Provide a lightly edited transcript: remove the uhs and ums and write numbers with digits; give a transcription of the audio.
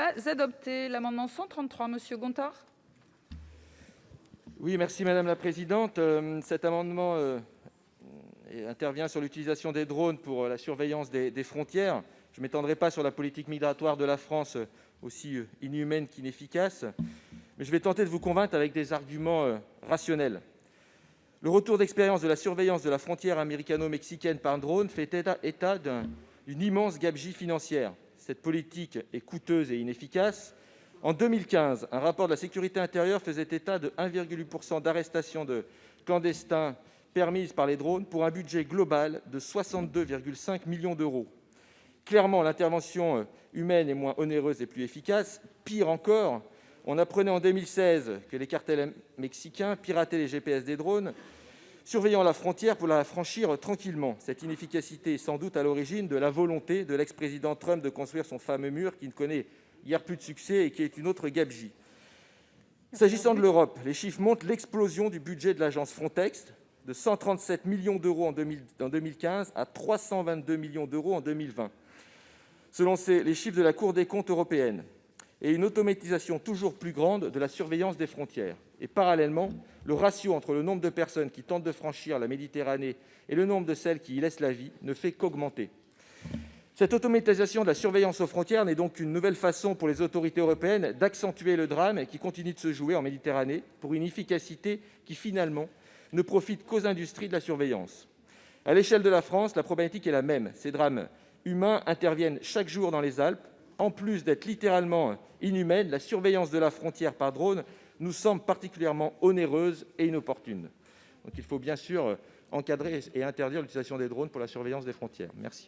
pas adopté. L'amendement 133, monsieur Gontard. Oui, merci Madame la Présidente. Cet amendement intervient sur l'utilisation des drones pour la surveillance des frontières. Je ne m'étendrai pas sur la politique migratoire de la France, aussi inhumaine qu'inefficace, mais je vais tenter de vous convaincre avec des arguments rationnels. Le retour d'expérience de la surveillance de la frontière américano-mexicaine par drone fait état d'une immense gabegie financière. Cette politique est coûteuse et inefficace. En 2015, un rapport de la sécurité intérieure faisait état de 1,8 % d'arrestations de clandestins permises par les drones pour un budget global de 62,5 millions d'euros. Clairement, l'intervention humaine est moins onéreuse et plus efficace. Pire encore, on apprenait en 2016 que les cartels mexicains pirataient les GPS des drones, surveillant la frontière pour la franchir tranquillement. Cette inefficacité est sans doute à l'origine de la volonté de l'ex-président Trump de construire son fameux mur qui ne connaît guère plus de succès et qui est une autre gabegie. S'agissant de l'Europe, les chiffres montrent l'explosion du budget de l'agence Frontex, de 137 millions d'euros en 2015 à 322 millions d'euros en 2020, selon les chiffres de la Cour des comptes européenne, et une automatisation toujours plus grande de la surveillance des frontières. Et parallèlement, le ratio entre le nombre de personnes qui tentent de franchir la Méditerranée et le nombre de celles qui y laissent la vie ne fait qu'augmenter. Cette automatisation de la surveillance aux frontières n'est donc qu'une nouvelle façon pour les autorités européennes d'accentuer le drame qui continue de se jouer en Méditerranée pour une efficacité qui, finalement, ne profite qu'aux industries de la surveillance. À l'échelle de la France, la problématique est la même. Ces drames humains interviennent chaque jour dans les Alpes. En plus d'être littéralement inhumaine, la surveillance de la frontière par drone nous semble particulièrement onéreuse et inopportune. Donc il faut bien sûr encadrer et interdire l'utilisation des drones pour la surveillance des frontières. Merci.